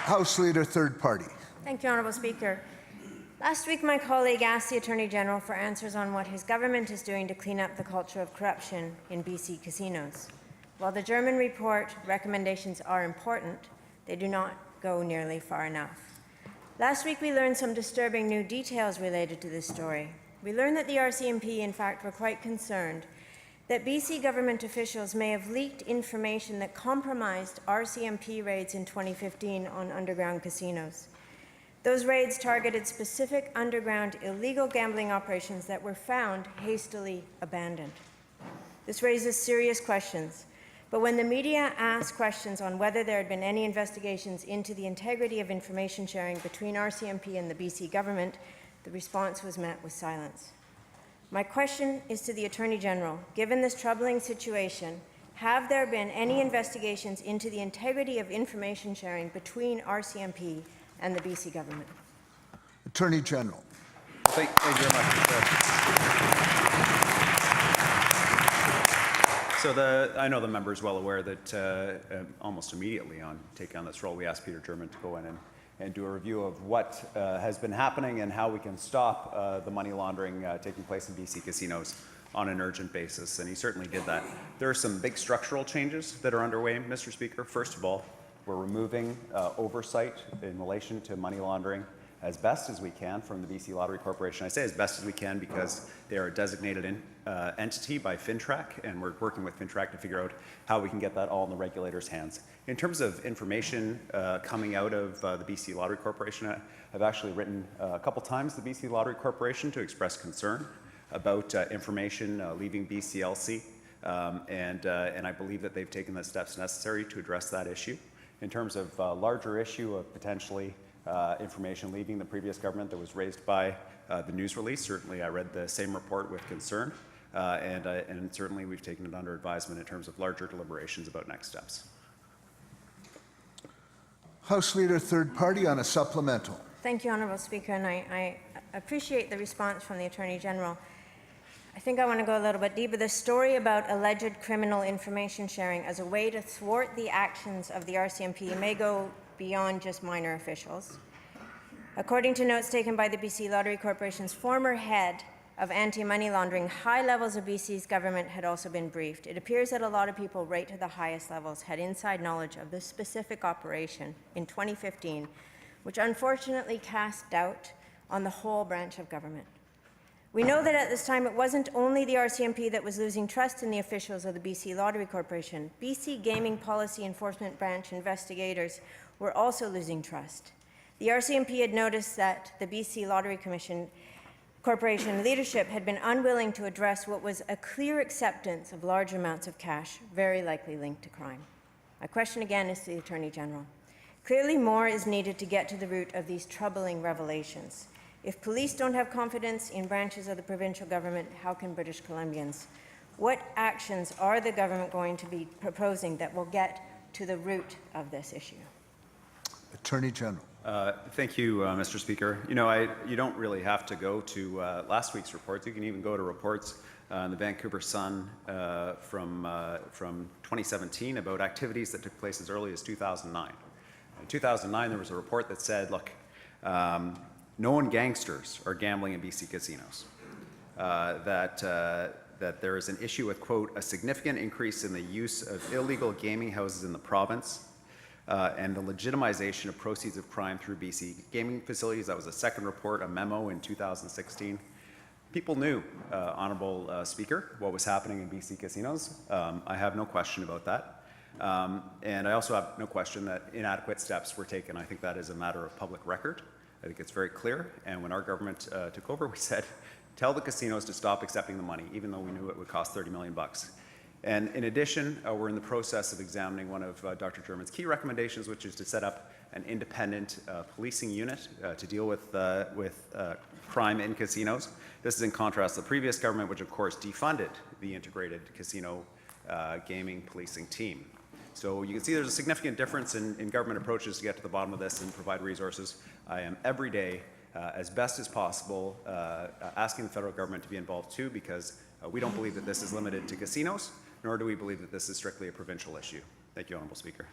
House Leader, third party. Thank you, Honourable Speaker. Last week, my colleague asked the Attorney General for answers on what his government is doing to clean up the culture of corruption in BC casinos. While the German report recommendations are important, they do not go nearly far enough. Last week, we learned some disturbing new details related to this story. We learned that the RCMP, in fact, were quite concerned that BC government officials may have leaked information that compromised RCMP raids in 2015 on underground casinos. Those raids targeted specific underground illegal gambling operations that were found hastily abandoned. This raises serious questions, but when the media asked questions on whether there had been any investigations into the integrity of information sharing between RCMP and the BC government, the response was met with silence. My question is to the Attorney General. Given this troubling situation, have there been any investigations into the integrity of information sharing between RCMP and the BC government? Attorney General. Thank you very much, Mr. I know the member is well aware that almost immediately on taking on this role, we asked Peter German to go in and do a review of what has been happening and how we can stop the money laundering taking place in BC casinos on an urgent basis, and he certainly did that. There are some big structural changes that are underway, Mr. Speaker. First of all, we're removing oversight in relation to money laundering as best as we can from the BC Lottery Corporation. I say as best as we can because they are a designated entity by FinTrack, and we're working with FinTrack to figure out how we can get that all in the regulator's hands. In terms of information coming out of the BC Lottery Corporation, I've actually written a couple times the BC Lottery Corporation to express concern about information leaving BCLC, and I believe that they've taken the steps necessary to address that issue. In terms of larger issue of potentially information leaving the previous government that was raised by the news release, certainly I read the same report with concern, and certainly we've taken it under advisement in terms of larger deliberations about next steps. House Leader, third party on a supplemental. Thank you, Honourable Speaker, and I appreciate the response from the Attorney General. I think I want to go a little bit deeper. The story about alleged criminal information sharing as a way to thwart the actions of the RCMP may go beyond just minor officials. According to notes taken by the BC Lottery Corporation's former head of anti-money laundering, high levels of BC's government had also been briefed. It appears that a lot of people right to the highest levels had inside knowledge of this specific operation in 2015, which unfortunately cast doubt on the whole branch of government. We know that at this time it wasn't only the RCMP that was losing trust in the officials of the BC Lottery Corporation. BC Gaming Policy Enforcement Branch investigators were also losing trust. The RCMP had noticed that the BC Lottery Corporation leadership had been unwilling to address what was a clear acceptance of large amounts of cash, very likely linked to crime. My question again is to the Attorney General. Clearly more is needed to get to the root of these troubling revelations. If police don't have confidence in branches of the provincial government, how can British Columbians? What actions are the government going to be proposing that will get to the root of this issue? Attorney General. Thank you, Mr. Speaker. You know, you don't really have to go to last week's reports. You can even go to reports in the Vancouver Sun from 2017 about activities that took place as early as 2009. In 2009, there was a report that said, look, known gangsters are gambling in BC casinos. That there is an issue with, quote, a significant increase in the use of illegal gaming houses in the province, and the legitimization of proceeds of crime through BC gaming facilities. That was a second report, a memo in 2016. People knew, Honourable Speaker, what was happening in BC casinos. I have no question about that. And I also have no question that inadequate steps were taken. I think that is a matter of public record. I think it's very clear. And when our government took over, we said, tell the casinos to stop accepting the money, even though we knew it would cost $30 million. And in addition, we're in the process of examining one of Dr. German's key recommendations, which is to set up an independent policing unit to deal with crime in casinos. This is in contrast to the previous government, which of course defunded the integrated casino gaming policing team. So you can see there's a significant difference in government approaches to get to the bottom of this and provide resources. I am every day, as best as possible, asking the federal government to be involved too, because we don't believe that this is limited to casinos, nor do we believe that this is strictly a provincial issue. Thank you, Honourable Speaker.